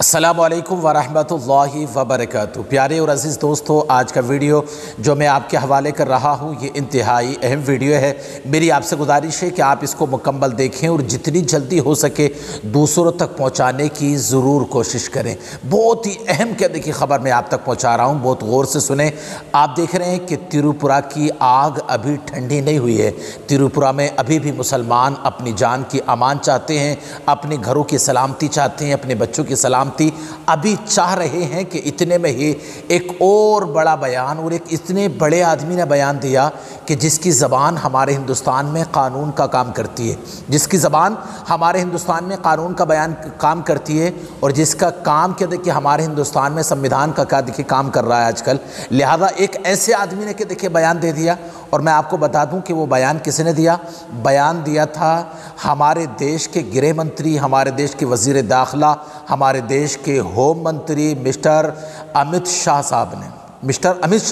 अस्सलामु अलैकुम वरहमतुल्लाहि वबरकातुहू। प्यारे और अज़ीज़ दोस्तों, आज का वीडियो जो मैं आपके हवाले कर रहा हूँ ये इंतहाई अहम वीडियो है। मेरी आपसे गुजारिश है कि आप इसको मुकम्मल देखें और जितनी जल्दी हो सके दूसरों तक पहुँचाने की ज़रूर कोशिश करें। बहुत ही अहम क्या देखिए खबर मैं आप तक पहुँचा रहा हूँ, बहुत गौर से सुने। आप देख रहे हैं कि तिरुपुरा की आग अभी ठंडी नहीं हुई है। तिरुपुरा में अभी भी मुसलमान अपनी जान की अमान चाहते हैं, अपने घरों की सलामती चाहते हैं, अपने बच्चों की सलामती अभी चाह रहे हैं कि इतने में ही एक और बड़ा बयान और एक इतने बड़े आदमी ने बयान दिया कि जिसकी ज़बान हमारे हिंदुस्तान में कानून का काम करती है, जिसकी ज़बान हमारे हिंदुस्तान में कानून का बयान काम करती है और जिसका काम क्या देखिए हमारे हिंदुस्तान में संविधान का क्या देखिए काम कर रहा है आजकल। लिहाजा एक ऐसे आदमी ने कि देखिए बयान दे दिया और मैं आपको बता दूं कि वो बयान किसने दिया। बयान दिया था हमारे देश के गृह मंत्री, हमारे देश के वज़ीर दाखिला, हमारे देश के होम मंत्री मिस्टर अमित शाह साहब ने, मिस्टर अमित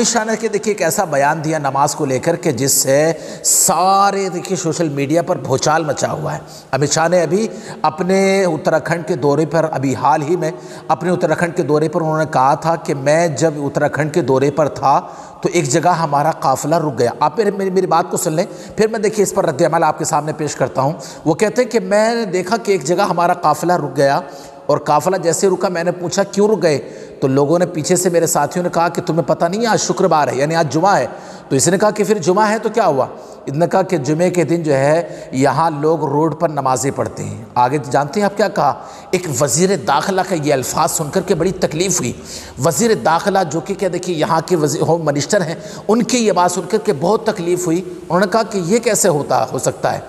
शाह ने कि देखिए एक ऐसा बयान दिया नमाज को लेकर के जिससे सारे देखिए सोशल मीडिया पर भूचाल मचा हुआ है। अमित शाह ने अभी अपने उत्तराखंड के दौरे पर, अभी हाल ही में अपने उत्तराखंड के दौरे पर उन्होंने कहा था कि मैं जब उत्तराखंड के दौरे पर था तो एक जगह हमारा काफ़िला रुक गया। आप मेरी बात को सुन लें, फिर मैं देखिए इस पर रद्द-ए-अमल आपके सामने पेश करता हूँ। वो कहते हैं कि मैंने देखा कि एक जगह हमारा काफ़िला रुक गया और काफ़िला जैसे रुका मैंने पूछा क्यों रुक गए, तो लोगों ने पीछे से मेरे साथियों ने कहा कि तुम्हें पता नहीं है आज शुक्रवार है, यानी आज जुमा है। तो इसने कहा कि फिर जुमा है तो क्या हुआ। इसने कहा कि जुमे के दिन जो है यहाँ लोग रोड पर नमाज़ें पढ़ते हैं। आगे जानते हैं आप क्या कहा। एक वज़ीर दाखिला का ये अल्फाज सुनकर के बड़ी तकलीफ़ हुई। वज़ीर दाखिला जो कि क्या देखिए यहाँ के होम मिनिस्टर हैं, उनकी ये बात सुनकर के बहुत तकलीफ़ हुई। उन्होंने कहा कि ये कैसे हो सकता है,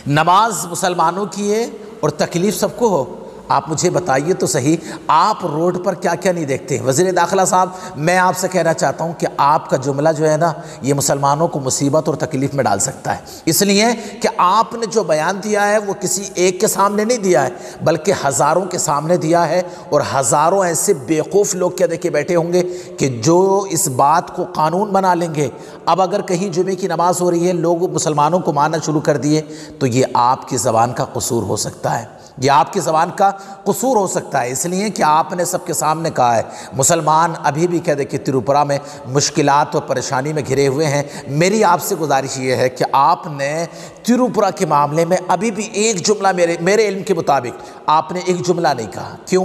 नमाज मुसलमानों की है और तकलीफ़ सबको हो। आप मुझे बताइए तो सही, आप रोड पर क्या क्या नहीं देखते। वज़ीर दाखिला साहब, मैं आपसे कहना चाहता हूं कि आपका जुमला जो है ना ये मुसलमानों को मुसीबत और तकलीफ़ में डाल सकता है, इसलिए कि आपने जो बयान दिया है वो किसी एक के सामने नहीं दिया है बल्कि हज़ारों के सामने दिया है। और हज़ारों ऐसे बेवकूफ़ लोग क्या देखे बैठे होंगे कि जो इस बात को कानून बना लेंगे। अब अगर कहीं जुमे की नमाज़ हो रही है, लोग मुसलमानों को मानना शुरू कर दिए, तो ये आपकी ज़बान का कसूर हो सकता है, ये आपकी ज़बान का कसूर हो सकता है। इसलिए कि आपने सबके सामने कहा है मुसलमान अभी भी क्या देखिए तिरुपुरा में मुश्किलात और परेशानी में घिरे हुए हैं। मेरी आपसे गुजारिश ये है कि आपने तिरुपुरा के मामले में अभी भी एक जुमला, मेरे इल्म के मुताबिक आपने एक जुमला नहीं कहा। क्यों?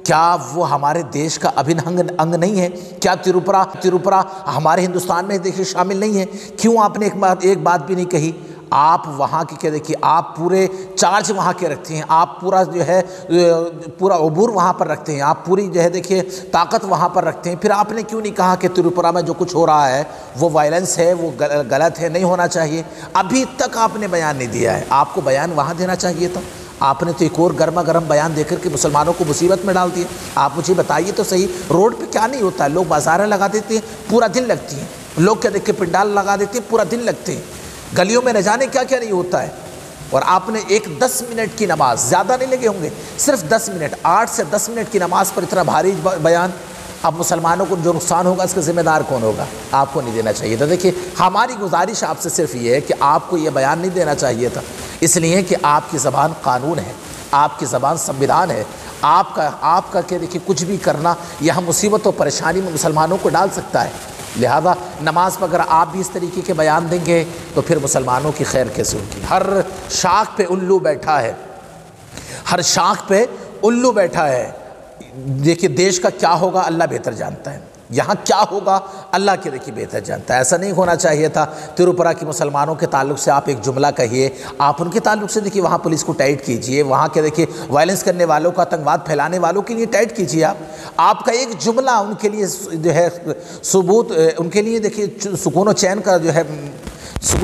क्या वो हमारे देश का अभिन्न अंग नहीं है? क्या तिरुपुरा हमारे हिंदुस्तान में देखिए शामिल नहीं है? क्यों आपने एक बात भी नहीं कही? आप वहाँ की क्या देखिए आप पूरे चार्ज वहाँ के रखते हैं, आप पूरा जो है पूरा अबूर वहाँ पर रखते हैं, आप पूरी जो है देखिए ताकत वहाँ पर रखते हैं। फिर आपने क्यों नहीं कहा कि तिरुपुरा में जो कुछ हो रहा है वो वायलेंस है, वो गलत है, नहीं होना चाहिए? अभी तक आपने बयान नहीं दिया है। आपको बयान वहाँ देना चाहिए था। आपने तो एक और गर्मा गर्म बयान देकर के मुसलमानों को मुसीबत में डाल दिया। आप मुझे बताइए तो सही, रोड पे क्या नहीं होता है? लोग बाज़ारें लगा देते हैं, पूरा दिन लगती हैं। लोग क्या देखिए पंडाल लगा देते हैं, पूरा दिन लगते हैं। गलियों में न जाने क्या क्या नहीं होता है। और आपने एक 10 मिनट की नमाज, ज़्यादा नहीं लगे होंगे, सिर्फ 10 मिनट, 8 से 10 मिनट की नमाज पर इतना भारी बयान। अब मुसलमानों को जो नुकसान होगा इसका ज़िम्मेदार कौन होगा? आपको नहीं देना चाहिए था। देखिए हमारी गुजारिश आपसे सिर्फ ये है कि आपको ये बयान नहीं देना चाहिए था, इसलिए कि आपकी ज़बान कानून है, आपकी ज़बान संविधान है। आपका क्या देखिए कुछ भी करना यह मुसीबत और परेशानी में मुसलमानों को डाल सकता है। लिहाजा नमाज पर अगर आप भी इस तरीके के बयान देंगे तो फिर मुसलमानों की खैर कैसे होगी। हर शाख पे उल्लू बैठा है, हर शाख पे उल्लू बैठा है। देखिए देश का क्या होगा अल्लाह बेहतर जानता है, यहाँ क्या होगा अल्लाह के देखिए बेहतर जानता है। ऐसा नहीं होना चाहिए था। तिरुपुरा के मुसलमानों के ताल्लुक से आप एक जुमला कहिए, आप उनके ताल्लुक से देखिए वहाँ पुलिस को टाइट कीजिए, वहाँ के देखिए वायलेंस करने वालों को, आतंकवाद फैलाने वालों के लिए टाइट कीजिए। आपका एक जुमला उनके लिए जो है सबूत, उनके लिए देखिए सुकून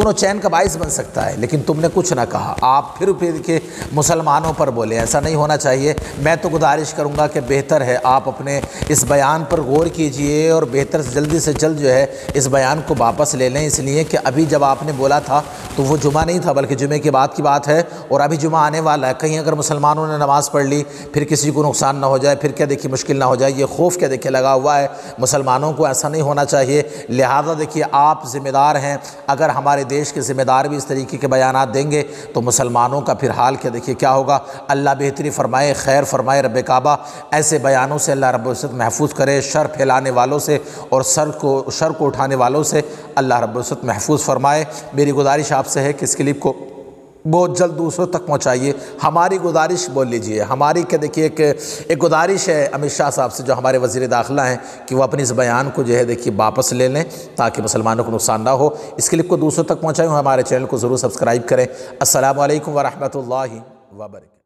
और चैन का बाइस बन सकता है। लेकिन तुमने कुछ ना कहा, आप फिर के मुसलमानों पर बोले। ऐसा नहीं होना चाहिए। मैं तो गुजारिश करूंगा कि बेहतर है आप अपने इस बयान पर गौर कीजिए और बेहतर से जल्द जो है इस बयान को वापस ले लें। इसलिए कि अभी जब आपने बोला था तो वो जुमा नहीं था बल्कि जुमे के बाद की बात है और अभी जुमा आने वाला है। कहीं अगर मुसलमानों ने नमाज़ पढ़ ली फिर किसी को नुकसान ना हो जाए, फिर क्या देखिए मुश्किल ना हो जाए, ये खौफ क्या देखिए लगा हुआ है मुसलमानों को। ऐसा नहीं होना चाहिए। लिहाजा देखिए आप ज़िम्मेदार हैं। अगर हमारे ہمارے دیش کے ذمہ دار بھی اس طریقے کے بیانات دیں گے تو مسلمانوں کا پھر حال کیا دیکھیے کیا ہوگا۔ اللہ بہتری فرمائے، خیر فرمائے رب کعبہ، ایسے بیانوں سے اللہ رب العزت محفوظ کرے، شر پھیلانے والوں سے اور شر کو اٹھانے والوں سے اللہ رب العزت محفوظ فرمائے۔ میری گزارش آپ سے ہے کہ اس کلپ کو بہت جلد دوسروں تک پہنچائیے۔ ہماری گزارش بول لیجئے، ہماری کہ دیکھیے ایک گزارش ہے امت شاہ صاحب سے جو ہمارے وزیر داخلہ ہیں کہ وہ اپنی اس بیان کو جو ہے دیکھیے واپس لے لیں تاکہ مسلمانوں کو نقصان نہ ہو۔ اس کلپ کو دوسروں تک پہنچائیں، ہمارے چینل کو ضرور سبسکرائب کریں۔ السلام علیکم ورحمۃ اللہ وبرکاتہ۔